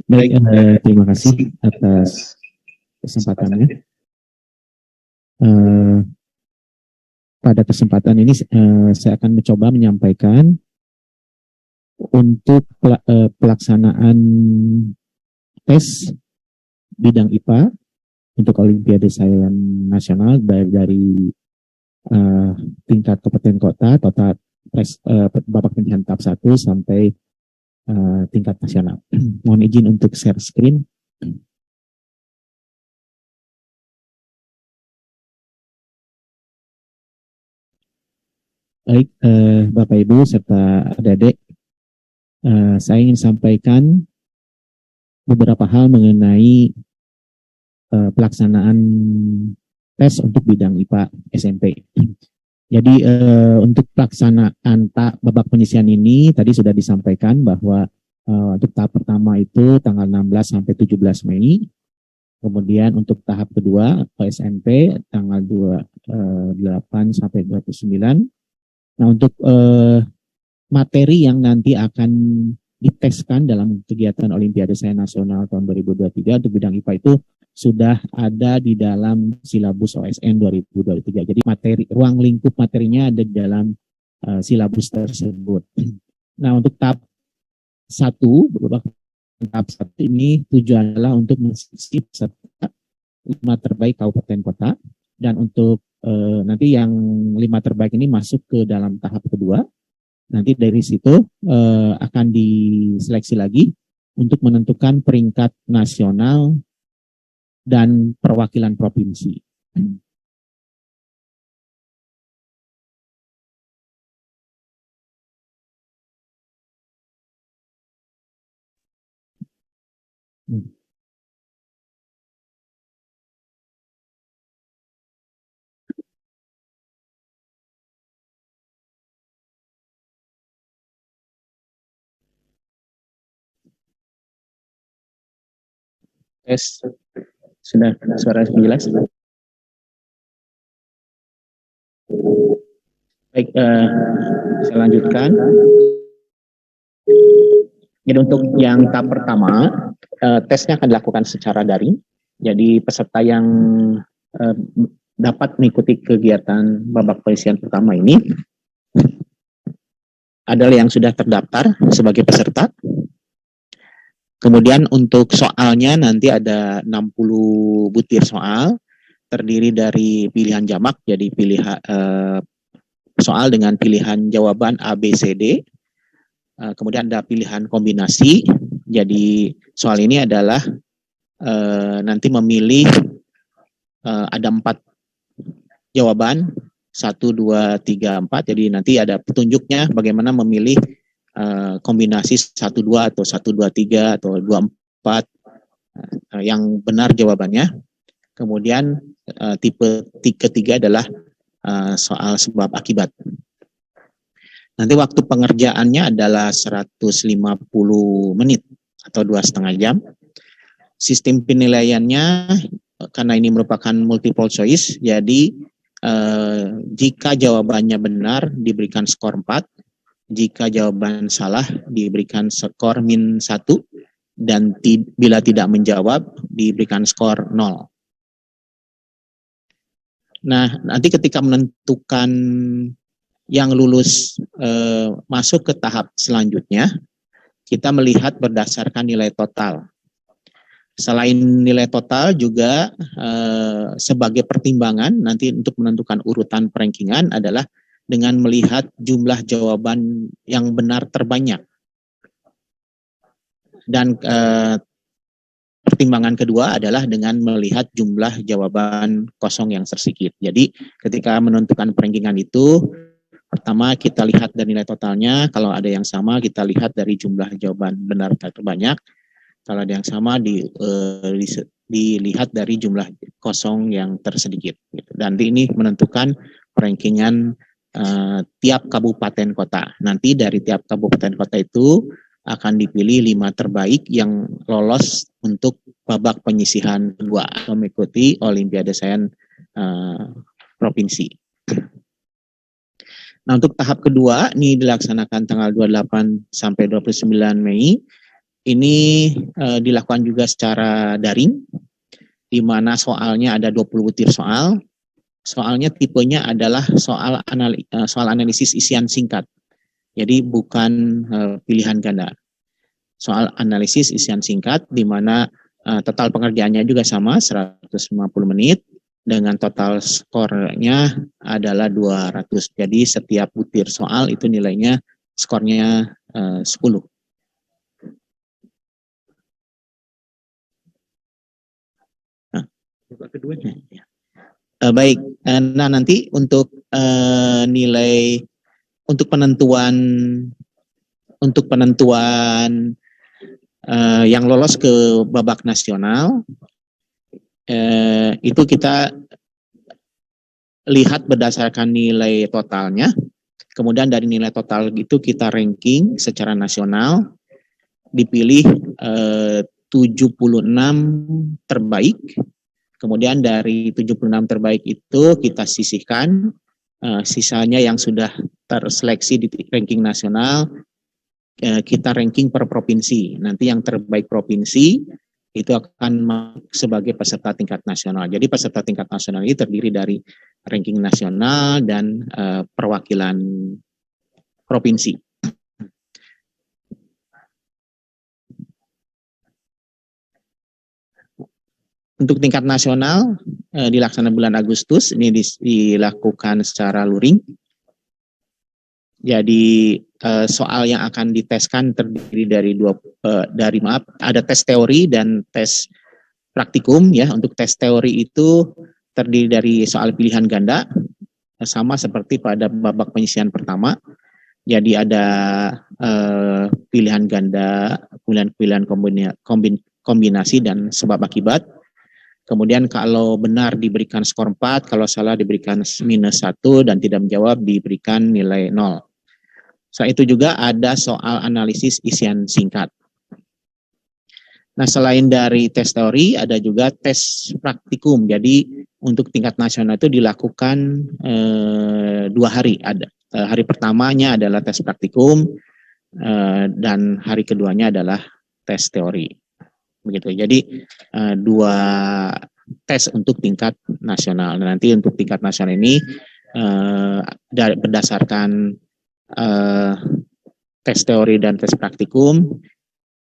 Baik, terima kasih atas kesempatannya. Pada kesempatan ini saya akan mencoba menyampaikan untuk pelaksanaan tes bidang IPA untuk Olimpiade Sains Nasional dari tingkat kabupaten kota, total babak penyisihan tahap 1 sampai tingkat nasional. Mohon izin untuk share screen. Baik, Bapak Ibu serta adik-adik, saya ingin sampaikan beberapa hal mengenai pelaksanaan tes untuk bidang IPA SMP. Jadi untuk pelaksanaan babak penyisihan ini tadi sudah disampaikan bahwa untuk tahap pertama itu tanggal 16 sampai 17 Mei. Kemudian untuk tahap kedua SMP tanggal 28 sampai 29. Nah, untuk materi yang nanti akan diteskan dalam kegiatan Olimpiade Sains Nasional tahun 2023 untuk bidang IPA itu sudah ada di dalam silabus OSN 2023. Jadi ruang lingkup materinya ada di dalam silabus tersebut. Nah, untuk tahap 1, tahap 1 ini tujuan adalah untuk menseleksi peserta 5 terbaik kabupaten kota, dan untuk nanti yang 5 terbaik ini masuk ke dalam tahap kedua. Nanti dari situ akan diseleksi lagi untuk menentukan peringkat nasional dan perwakilan provinsi. Tes sudah suara jelas? Baik, saya lanjutkan. Jadi untuk yang tahap pertama, tesnya akan dilakukan secara daring. Jadi peserta yang dapat mengikuti kegiatan babak penyisihan pertama ini adalah yang sudah terdaftar sebagai peserta. Kemudian untuk soalnya nanti ada 60 butir soal, terdiri dari pilihan jamak, jadi pilihan soal dengan pilihan jawaban A, B, C, D. Kemudian ada pilihan kombinasi, jadi soal ini adalah nanti memilih ada 4 jawaban, 1, 2, 3, 4, jadi nanti ada petunjuknya bagaimana memilih kombinasi 1, 2 atau 1, 2, 3 atau 2, 4 yang benar jawabannya. Kemudian tipe ketiga adalah soal sebab akibat. Nanti waktu pengerjaannya adalah 150 menit atau 2,5 jam. Sistem penilaiannya karena ini merupakan multiple choice, jadi jika jawabannya benar diberikan skor 4, jika jawaban salah diberikan skor -1, dan bila tidak menjawab diberikan skor 0. Nah, nanti ketika menentukan yang lulus masuk ke tahap selanjutnya, kita melihat berdasarkan nilai total. Selain nilai total juga sebagai pertimbangan nanti untuk menentukan urutan perankingan adalah dengan melihat jumlah jawaban yang benar terbanyak. Dan pertimbangan kedua adalah dengan melihat jumlah jawaban kosong yang tersedikit. Jadi ketika menentukan perankingan itu, pertama kita lihat dari nilai totalnya, kalau ada yang sama kita lihat dari jumlah jawaban benar terbanyak, kalau ada yang sama dilihat dari jumlah kosong yang tersedikit. Dan ini menentukan perankingan tiap kabupaten kota. Nanti dari tiap kabupaten kota itu akan dipilih 5 terbaik yang lolos untuk babak penyisihan kedua atau mengikuti Olimpiade Sains provinsi. Nah, untuk tahap kedua ini dilaksanakan tanggal 28 sampai 29 Mei. Ini dilakukan juga secara daring, di mana soalnya ada 20 butir soal. Soalnya tipenya adalah soal analisis isian singkat. Jadi bukan pilihan ganda. Soal analisis isian singkat, di mana total pengerjaannya juga sama, 150 menit, dengan total skornya adalah 200. Jadi setiap butir soal itu nilainya skornya 10. Nah, keduanya. Baik, nah nanti untuk nilai untuk penentuan yang lolos ke babak nasional itu kita lihat berdasarkan nilai totalnya. Kemudian dari nilai total itu kita ranking secara nasional, dipilih 76 terbaik. Kemudian dari 76 terbaik itu kita sisihkan, sisanya yang sudah terseleksi di ranking nasional, kita ranking per provinsi. Nanti yang terbaik provinsi itu akan sebagai peserta tingkat nasional. Jadi peserta tingkat nasional ini terdiri dari ranking nasional dan perwakilan provinsi. Untuk tingkat nasional dilaksanakan bulan Agustus, ini dilakukan secara luring. Jadi soal yang akan diteskan terdiri dari ada tes teori dan tes praktikum ya. Untuk tes teori itu terdiri dari soal pilihan ganda, sama seperti pada babak penyisihan pertama. Jadi ada pilihan ganda, pilihan kombinasi dan sebab akibat. Kemudian kalau benar diberikan skor 4, kalau salah diberikan -1, dan tidak menjawab diberikan nilai 0. Setelah itu juga ada soal analisis isian singkat. Nah, selain dari tes teori, ada juga tes praktikum. Jadi untuk tingkat nasional itu dilakukan 2 hari. Hari pertamanya adalah tes praktikum, dan hari keduanya adalah tes teori. Begitu. Jadi 2 tes untuk tingkat nasional. Nanti untuk tingkat nasional ini berdasarkan tes teori dan tes praktikum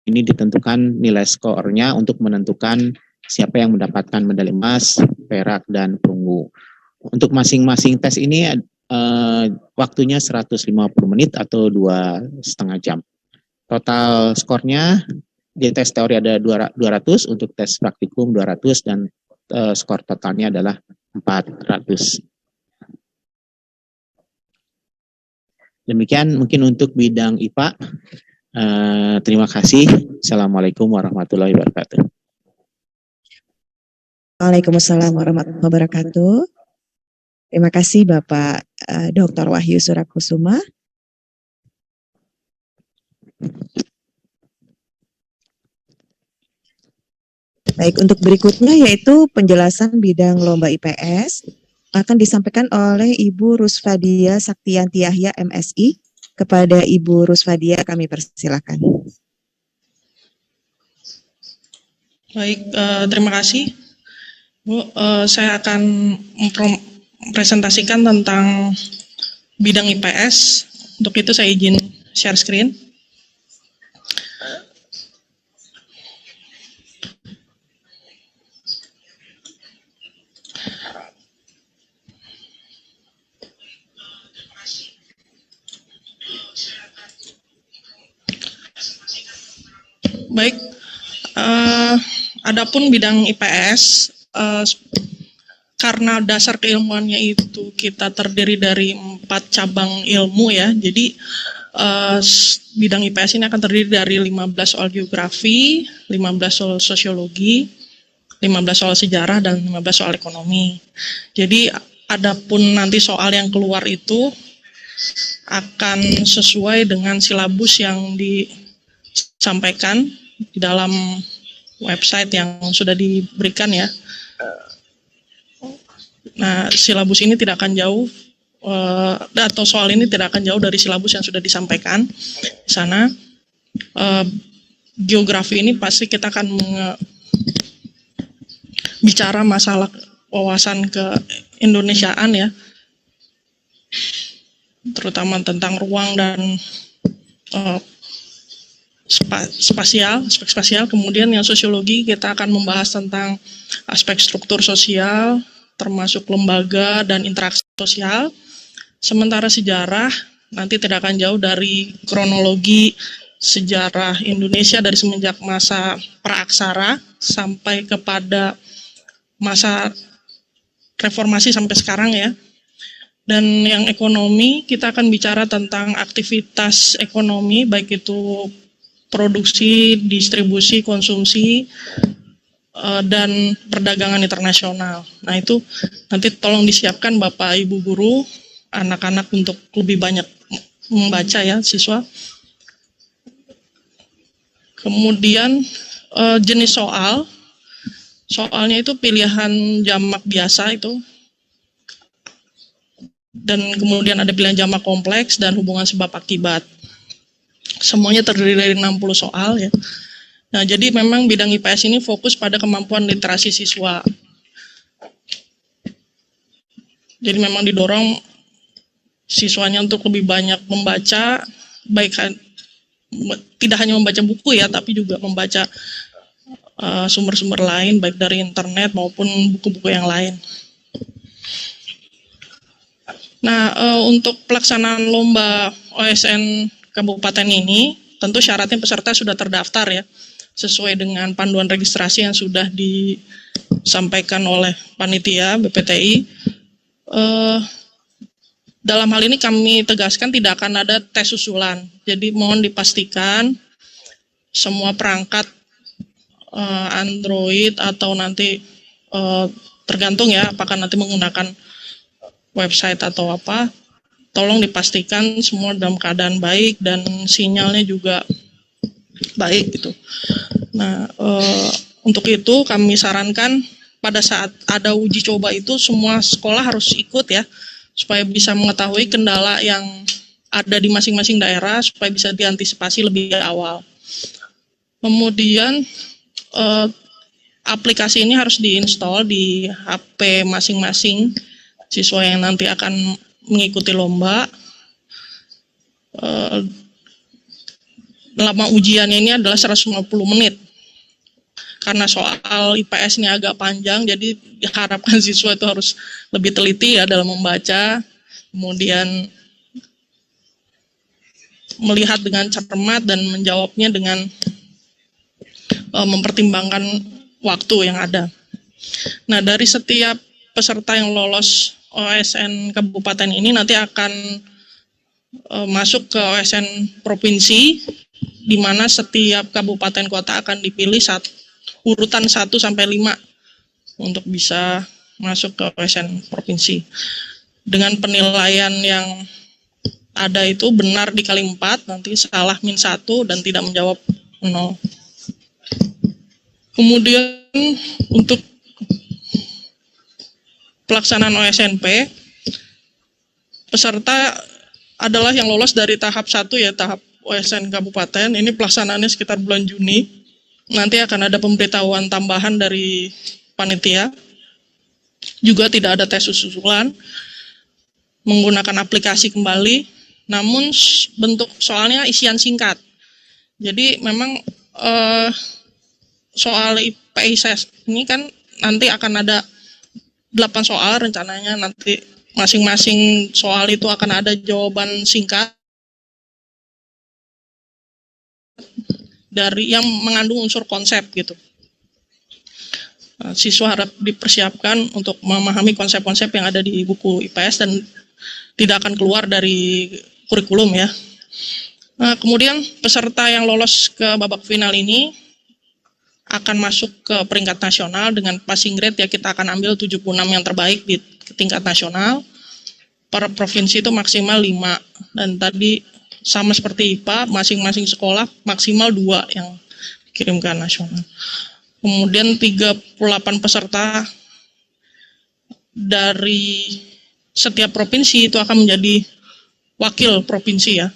ini ditentukan nilai skornya untuk menentukan siapa yang mendapatkan medali emas, perak, dan perunggu. Untuk masing-masing tes ini waktunya 150 menit atau 2,5 jam. Total skornya di tes teori ada 200, untuk tes praktikum 200, dan skor totalnya adalah 400. Demikian mungkin untuk bidang IPA. Terima kasih. Assalamualaikum warahmatullahi wabarakatuh. Waalaikumsalam warahmatullahi wabarakatuh. Terima kasih Bapak Dr. Wahyu Surakusuma. Baik, untuk berikutnya yaitu penjelasan bidang lomba IPS akan disampaikan oleh Ibu Rusfadia Saktianti Yahya MSI. Kepada Ibu Rusfadia kami persilakan. Baik, terima kasih. Bu, saya akan mempresentasikan tentang bidang IPS. Untuk itu saya izin share screen. Baik, adapun bidang IPS, karena dasar keilmuannya itu kita terdiri dari 4 cabang ilmu ya, jadi bidang IPS ini akan terdiri dari 15 soal geografi, 15 soal sosiologi, 15 soal sejarah, dan 15 soal ekonomi. Jadi adapun nanti soal yang keluar itu akan sesuai dengan silabus yang disampaikan di dalam website yang sudah diberikan ya. Nah, silabus ini tidak akan jauh atau soal ini tidak akan jauh dari silabus yang sudah disampaikan di sana. geografi ini pasti kita akan bicara masalah wawasan ke-Indonesiaan ya, terutama tentang ruang dan aspek spasial. Kemudian yang sosiologi kita akan membahas tentang aspek struktur sosial, termasuk lembaga dan interaksi sosial. Sementara sejarah nanti tidak akan jauh dari kronologi sejarah Indonesia dari semenjak masa praaksara sampai kepada masa reformasi sampai sekarang ya. Dan yang ekonomi, kita akan bicara tentang aktivitas ekonomi, baik itu produksi, distribusi, konsumsi, dan perdagangan internasional. Nah itu nanti tolong disiapkan Bapak Ibu Guru, anak-anak untuk lebih banyak membaca ya siswa. Kemudian jenis soalnya itu pilihan jamak biasa itu, dan kemudian ada pilihan jamak kompleks dan hubungan sebab akibat. Semuanya terdiri dari 60 soal ya. Nah, jadi memang bidang IPS ini fokus pada kemampuan literasi siswa. Jadi memang didorong siswanya untuk lebih banyak membaca, baik tidak hanya membaca buku ya, tapi juga membaca sumber-sumber lain, baik dari internet maupun buku-buku yang lain. Nah, untuk pelaksanaan lomba OSN Kabupaten ini, tentu syaratnya peserta sudah terdaftar ya, sesuai dengan panduan registrasi yang sudah disampaikan oleh panitia BPTI. Dalam hal ini kami tegaskan tidak akan ada tes susulan. Jadi mohon dipastikan semua perangkat Android atau nanti tergantung ya apakah nanti menggunakan website atau apa, tolong dipastikan semua dalam keadaan baik dan sinyalnya juga baik gitu. Nah, untuk itu kami sarankan pada saat ada uji coba itu semua sekolah harus ikut ya, supaya bisa mengetahui kendala yang ada di masing-masing daerah, supaya bisa diantisipasi lebih awal. Kemudian aplikasi ini harus diinstal di HP masing-masing siswa yang nanti akan mengikuti lomba. Lama ujiannya ini adalah 150 menit. Karena soal IPS ini agak panjang, jadi diharapkan siswa itu harus lebih teliti ya dalam membaca, kemudian melihat dengan cermat dan menjawabnya dengan mempertimbangkan waktu yang ada. Nah, dari setiap peserta yang lolos OSN Kabupaten ini nanti akan masuk ke OSN Provinsi, di mana setiap kabupaten kota akan dipilih urutan 1 sampai 5 untuk bisa masuk ke OSN Provinsi. Dengan penilaian yang ada itu benar dikali 4, nanti salah -1 dan tidak menjawab 0. Kemudian untuk pelaksanaan OSNP, peserta adalah yang lolos dari tahap 1 ya, tahap OSN Kabupaten. Ini pelaksanaannya sekitar bulan Juni. Nanti akan ada pemberitahuan tambahan dari panitia. Juga tidak ada tes susulan, menggunakan aplikasi kembali, namun bentuk soalnya isian singkat. Jadi memang soal IPS ini kan nanti akan ada 8 soal rencananya, nanti masing-masing soal itu akan ada jawaban singkat dari yang mengandung unsur konsep gitu. Siswa harap dipersiapkan untuk memahami konsep-konsep yang ada di buku IPS dan tidak akan keluar dari kurikulum ya. Nah, kemudian peserta yang lolos ke babak final ini akan masuk ke peringkat nasional dengan passing grade ya, kita akan ambil 76 yang terbaik di tingkat nasional. Per provinsi itu maksimal 5, dan tadi sama seperti IPA, masing-masing sekolah maksimal 2 yang dikirimkan nasional. Kemudian 38 peserta dari setiap provinsi itu akan menjadi wakil provinsi ya.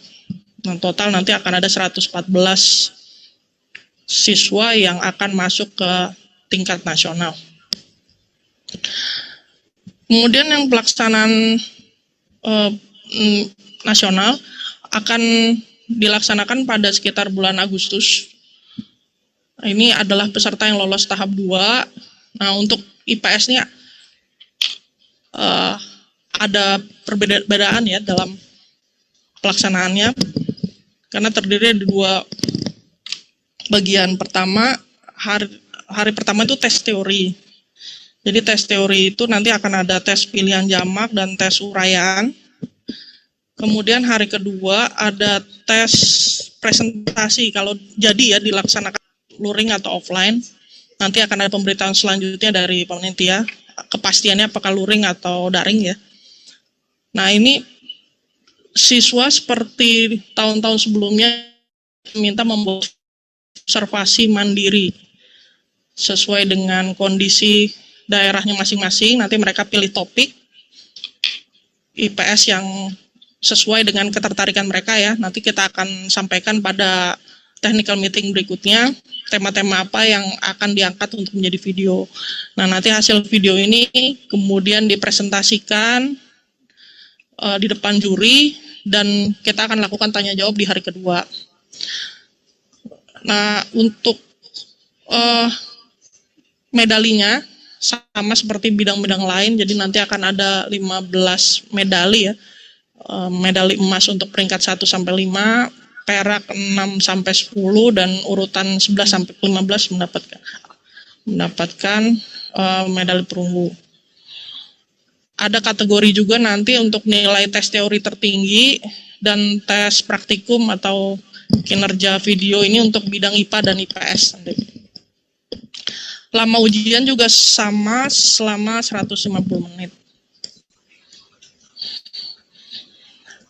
Nah, total nanti akan ada 114 siswa yang akan masuk ke tingkat nasional. Kemudian yang pelaksanaan nasional akan dilaksanakan pada sekitar bulan Agustus. Ini adalah peserta yang lolos tahap 2. Nah, untuk IPS-nya ada perbedaan ya dalam pelaksanaannya, karena terdiri dari 2 bagian. Pertama, hari pertama itu tes teori. Jadi tes teori itu nanti akan ada tes pilihan jamak dan tes uraian. Kemudian hari kedua ada tes presentasi. Kalau jadi ya dilaksanakan luring atau offline, nanti akan ada pemberitahuan selanjutnya dari panitia. Kepastiannya apakah luring atau daring ya. Nah, ini siswa seperti tahun-tahun sebelumnya minta membuat observasi mandiri sesuai dengan kondisi daerahnya masing-masing. Nanti mereka pilih topik IPS yang sesuai dengan ketertarikan mereka ya. Nanti kita akan sampaikan pada technical meeting berikutnya tema-tema apa yang akan diangkat untuk menjadi video. Nah, nanti hasil video ini kemudian dipresentasikan di depan juri dan kita akan lakukan tanya jawab di hari kedua. Nah, untuk medalinya sama seperti bidang-bidang lain, jadi nanti akan ada 15 medali ya. Medali emas untuk peringkat 1 sampai 5, perak 6 sampai 10 dan urutan 11 sampai 15 mendapatkan medali perunggu. Ada kategori juga nanti untuk nilai tes teori tertinggi dan tes praktikum atau kinerja video ini untuk bidang IPA dan IPS nanti. Lama ujian juga sama selama 150 menit.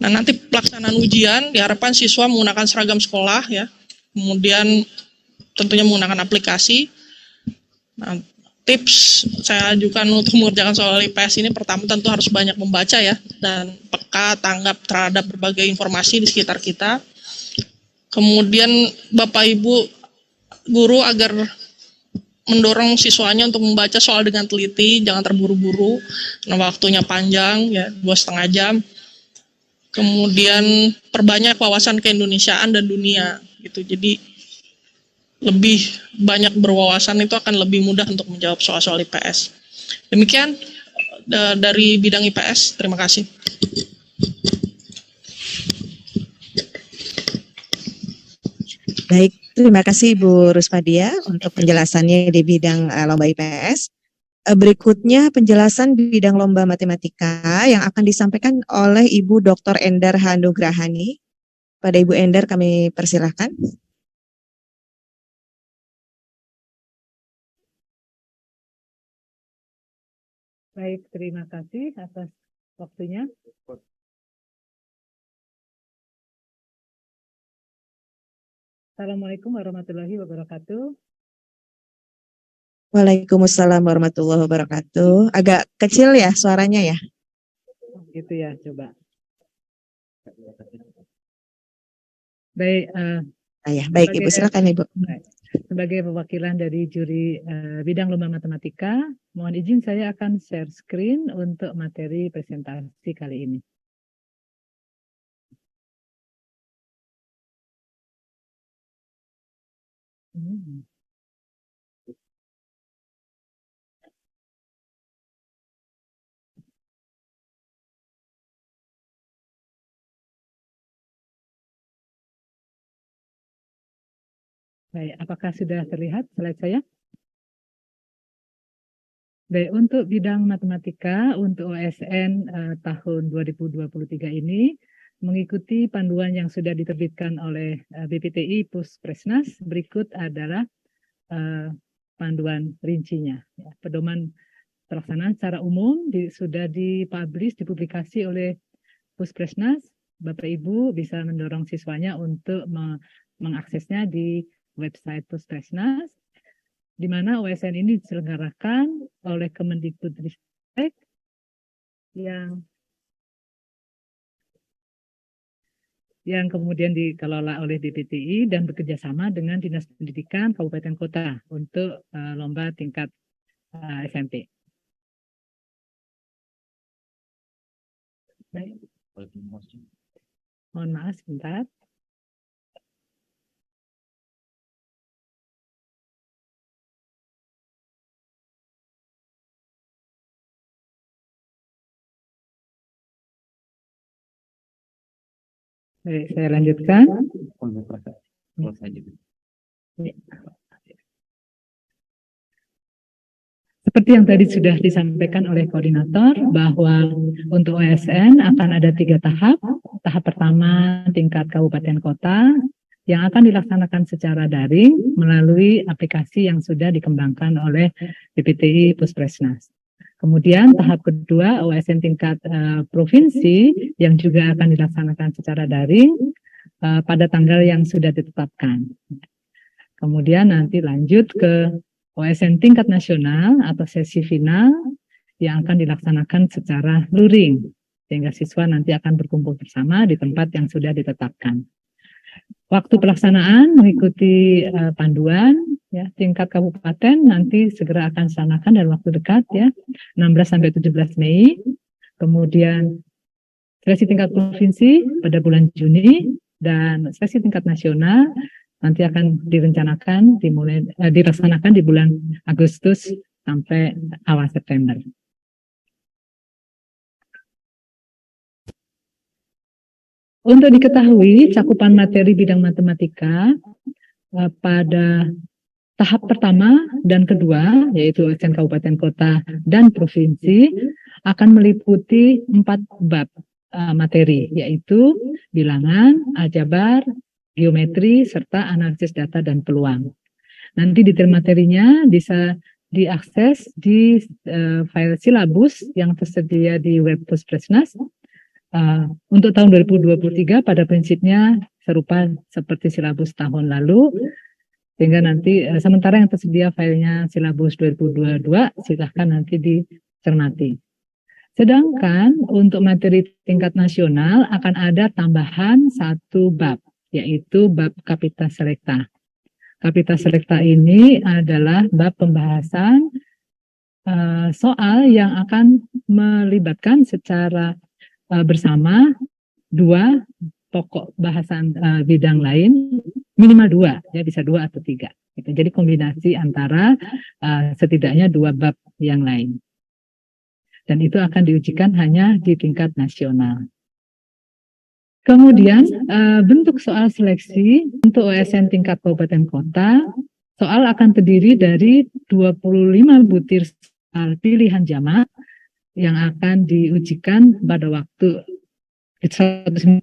Nah, nanti pelaksanaan ujian diharapkan siswa menggunakan seragam sekolah ya. Kemudian tentunya menggunakan aplikasi. Nah, tips saya ajukan untuk mengerjakan soal IPS ini, pertama tentu harus banyak membaca ya dan peka tanggap terhadap berbagai informasi di sekitar kita. Kemudian Bapak Ibu guru agar mendorong siswanya untuk membaca soal dengan teliti, jangan terburu-buru, karena waktunya panjang ya, 2,5 jam. Kemudian perbanyak wawasan keindonesiaan dan dunia gitu. Jadi lebih banyak berwawasan itu akan lebih mudah untuk menjawab soal-soal IPS. Demikian dari bidang IPS. Terima kasih. Baik, terima kasih Ibu Rusfadia untuk penjelasannya di bidang lomba IPS. Berikutnya penjelasan bidang lomba matematika yang akan disampaikan oleh Ibu Dr. Endar Hanugrahani. Pada Ibu Endar kami persilahkan. Baik, terima kasih atas waktunya. Assalamualaikum warahmatullahi wabarakatuh. Waalaikumsalam warahmatullahi wabarakatuh. Agak kecil ya suaranya ya? Gitu ya, coba. Baik, Baik Ibu, silakan Ibu. Sebagai perwakilan dari juri bidang lomba matematika, mohon izin saya akan share screen untuk materi presentasi kali ini. Baik, apakah sudah terlihat slide saya? Baik, untuk bidang matematika untuk OSN tahun 2023 ini mengikuti panduan yang sudah diterbitkan oleh BPTI Puspresnas, berikut adalah panduan rincinya. Ya, pedoman pelaksanaan secara umum sudah dipublikasi oleh Puspresnas. Bapak Ibu bisa mendorong siswanya untuk mengaksesnya di website Puspresnas, di mana OSN ini diselenggarakan oleh Kemendikbudristek yang yang kemudian dikelola oleh DPTI dan bekerjasama dengan Dinas Pendidikan Kabupaten Kota untuk lomba tingkat SMP. Baik. Mohon maaf sebentar. Baik, saya lanjutkan. Seperti yang tadi sudah disampaikan oleh koordinator bahwa untuk OSN akan ada 3 tahap. Tahap pertama tingkat kabupaten kota yang akan dilaksanakan secara daring melalui aplikasi yang sudah dikembangkan oleh DPTI Puspresnas. Kemudian tahap kedua OSN tingkat provinsi yang juga akan dilaksanakan secara daring pada tanggal yang sudah ditetapkan. Kemudian nanti lanjut ke OSN tingkat nasional atau sesi final yang akan dilaksanakan secara luring, sehingga siswa nanti akan berkumpul bersama di tempat yang sudah ditetapkan. Waktu pelaksanaan mengikuti panduan ya, tingkat kabupaten nanti segera akan dilaksanakan dalam waktu dekat ya, 16 sampai 17 Mei. Kemudian sesi tingkat provinsi pada bulan Juni dan sesi tingkat nasional nanti akan direncanakan dilaksanakan di bulan Agustus sampai awal September. Untuk diketahui cakupan materi bidang matematika pada tahap pertama dan kedua, yaitu OSN Kabupaten Kota dan Provinsi, akan meliputi 4 bab materi, yaitu bilangan, aljabar, geometri, serta analisis data dan peluang. Nanti detail materinya bisa diakses di file silabus yang tersedia di web Puspresnas. Untuk tahun 2023 pada prinsipnya serupa seperti silabus tahun lalu, sehingga nanti sementara yang tersedia filenya silabus 2022 silahkan nanti dicermati. Sedangkan untuk materi tingkat nasional akan ada tambahan 1 bab, yaitu bab Kapita Selecta. Kapita Selecta ini adalah bab pembahasan soal yang akan melibatkan secara bersama 2 pokok bahasan bidang lain, minimal 2, ya bisa 2 atau 3. Gitu. Jadi kombinasi antara setidaknya 2 bab yang lain. Dan itu akan diujikan hanya di tingkat nasional. Kemudian bentuk soal seleksi untuk OSN tingkat kabupaten kota, soal akan terdiri dari 25 butir soal pilihan jamak yang akan diujikan pada waktu 150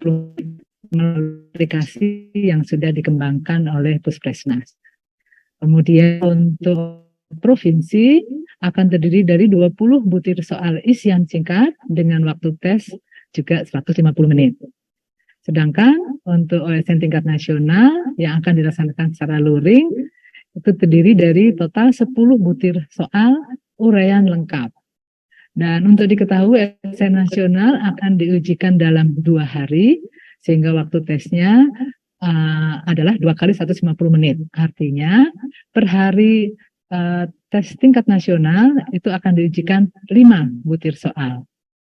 aplikasi yang sudah dikembangkan oleh Puspresnas. Kemudian untuk provinsi akan terdiri dari 20 butir soal isian singkat dengan waktu tes juga 150 menit. Sedangkan untuk OSN tingkat nasional yang akan dilaksanakan secara luring itu terdiri dari total 10 butir soal uraian lengkap. Dan untuk diketahui OSN nasional akan diujikan dalam 2 hari, sehingga waktu tesnya adalah 2 kali 150 menit. Artinya per hari tes tingkat nasional itu akan diujikan 5 butir soal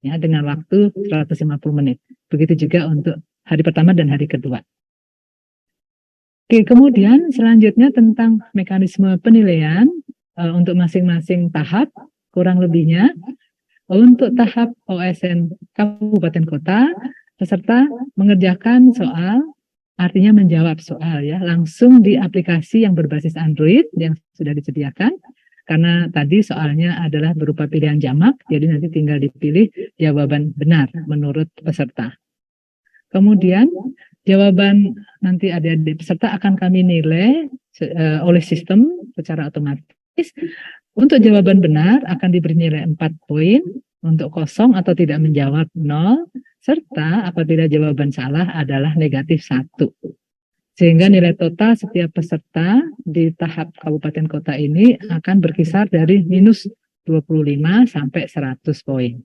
ya, dengan waktu 150 menit. Begitu juga untuk hari pertama dan hari kedua. Oke, kemudian selanjutnya tentang mekanisme penilaian untuk masing-masing tahap, kurang lebihnya. Untuk tahap OSN Kabupaten Kota, peserta mengerjakan soal, artinya menjawab soal ya, langsung di aplikasi yang berbasis Android yang sudah disediakan. Karena tadi soalnya adalah berupa pilihan jamak, jadi nanti tinggal dipilih jawaban benar menurut peserta. Kemudian jawaban nanti adik-adik peserta akan kami nilai oleh sistem secara otomatis. Untuk jawaban benar akan diberi nilai 4 poin, untuk kosong atau tidak menjawab 0, serta apabila jawaban salah adalah negatif 1. Sehingga nilai total setiap peserta di tahap kabupaten kota ini akan berkisar dari minus 25 sampai 100 poin.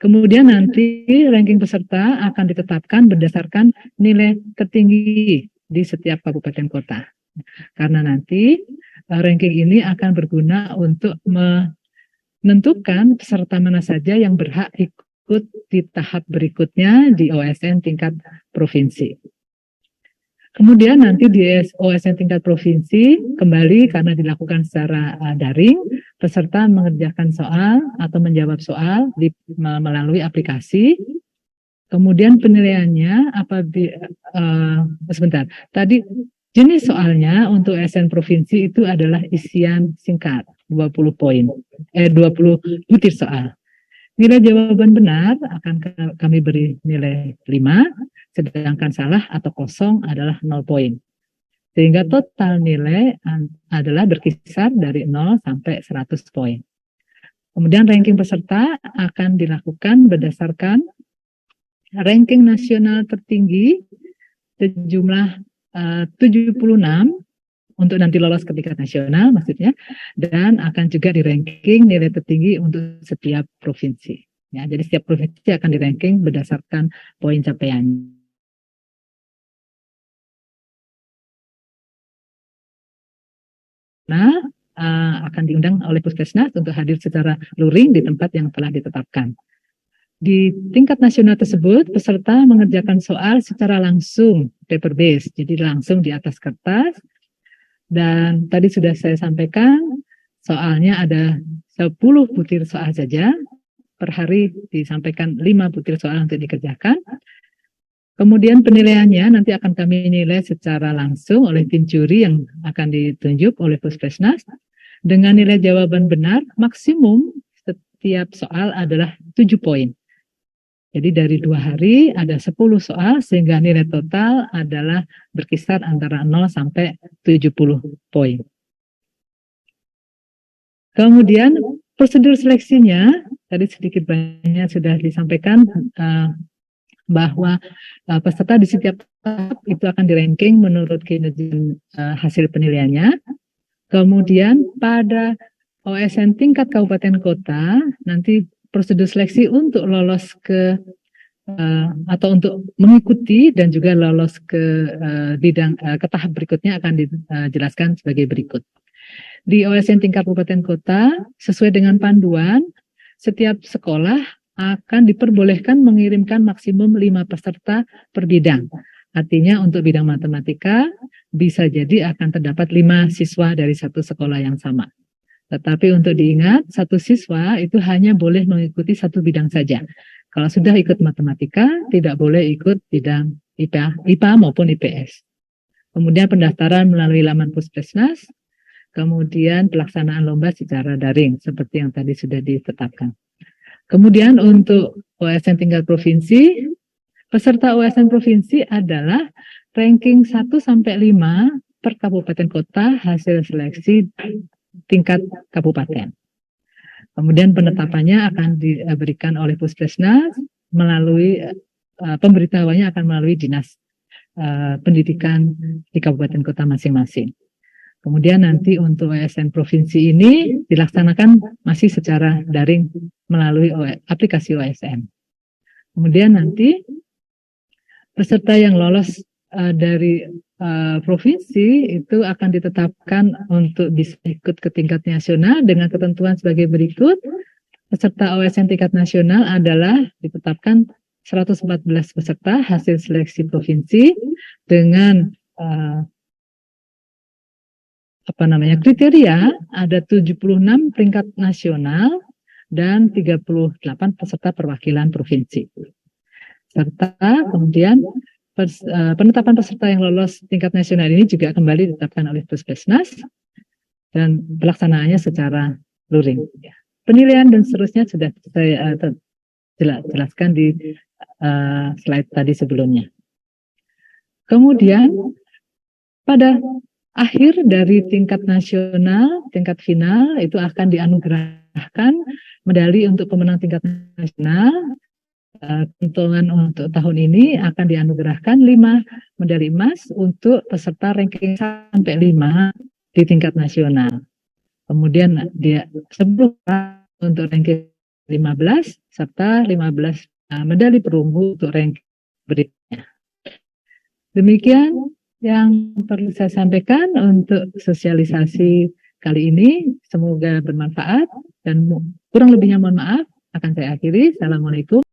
Kemudian nanti ranking peserta akan ditetapkan berdasarkan nilai tertinggi di setiap kabupaten kota. Karena nanti ranking ini akan berguna untuk menentukan peserta mana saja yang berhak ikut di tahap berikutnya di OSN tingkat provinsi. Kemudian nanti di OSN tingkat provinsi kembali karena dilakukan secara daring, peserta mengerjakan soal atau menjawab soal melalui aplikasi. Kemudian penilaiannya sebentar. Tadi jenis soalnya untuk OSN provinsi itu adalah isian singkat 20 poin, 20 butir soal. Nilai jawaban benar akan kami beri nilai 5, sedangkan salah atau kosong adalah 0 poin. Sehingga total nilai adalah berkisar dari 0 sampai 100 poin. Kemudian ranking peserta akan dilakukan berdasarkan ranking nasional tertinggi sejumlah 76 untuk nanti lolos ke tingkat nasional maksudnya, dan akan juga di ranking nilai tertinggi untuk setiap provinsi. Ya, jadi setiap provinsi akan di ranking berdasarkan poin capaiannya. Nah, akan diundang oleh Puskesmas untuk hadir secara luring di tempat yang telah ditetapkan. Di tingkat nasional tersebut, peserta mengerjakan soal secara langsung, paper based, jadi langsung di atas kertas. Dan tadi sudah saya sampaikan, soalnya ada 10 butir soal saja. Per hari disampaikan 5 butir soal untuk dikerjakan. Kemudian penilaiannya nanti akan kami nilai secara langsung oleh tim juri yang akan ditunjuk oleh Puskesmas. Dengan nilai jawaban benar, maksimum setiap soal adalah 7 poin. Jadi dari 2 hari ada 10 soal sehingga nilai total adalah berkisar antara 0 sampai 70 poin. Kemudian prosedur seleksinya, tadi sedikit banyak sudah disampaikan bahwa peserta di setiap tahap itu akan di-ranking menurut kinerja hasil penilaiannya. Kemudian pada OSN tingkat kabupaten kota, nanti prosedur seleksi untuk lolos ke atau untuk mengikuti dan juga lolos ke ke tahap berikutnya akan dijelaskan sebagai berikut. Di OSN tingkat kabupaten kota, sesuai dengan panduan, setiap sekolah akan diperbolehkan mengirimkan maksimum 5 peserta per bidang. Artinya untuk bidang matematika bisa jadi akan terdapat 5 siswa dari satu sekolah yang sama. Tetapi untuk diingat, satu siswa itu hanya boleh mengikuti satu bidang saja. Kalau sudah ikut matematika, tidak boleh ikut bidang IPA maupun IPS. Kemudian pendaftaran melalui laman Puskesmas, kemudian pelaksanaan lomba secara daring, seperti yang tadi sudah ditetapkan. Kemudian untuk OSN tingkat provinsi, peserta OSN provinsi adalah ranking 1-5 per kabupaten kota hasil seleksi tingkat kabupaten. Kemudian penetapannya akan diberikan oleh Puskesmas melalui pemberitahuannya akan melalui dinas pendidikan di kabupaten kota masing-masing. Kemudian nanti untuk OSN provinsi ini dilaksanakan masih secara daring melalui aplikasi OSN. Kemudian nanti peserta yang lolos dari provinsi itu akan ditetapkan untuk bisa ikut ke tingkat nasional dengan ketentuan sebagai berikut. Peserta OSN tingkat nasional adalah ditetapkan 114 peserta hasil seleksi provinsi dengan kriteria ada 76 peringkat nasional dan 38 peserta perwakilan provinsi. Serta kemudian penetapan peserta yang lolos tingkat nasional ini juga kembali ditetapkan oleh Puskesmas dan pelaksanaannya secara luring. Penilaian dan seterusnya sudah saya jelaskan di slide tadi sebelumnya. Kemudian pada akhir dari tingkat nasional, tingkat final itu akan dianugerahkan medali untuk pemenang tingkat nasional. Keuntungan untuk tahun ini akan dianugerahkan 5 medali emas untuk peserta ranking sampai 5 di tingkat nasional. Kemudian dia 10 untuk ranking 15 serta 15 medali perunggu untuk ranking berikutnya. Demikian yang perlu saya sampaikan untuk sosialisasi kali ini. Semoga bermanfaat dan kurang lebihnya mohon maaf. Akan saya akhiri. Assalamualaikum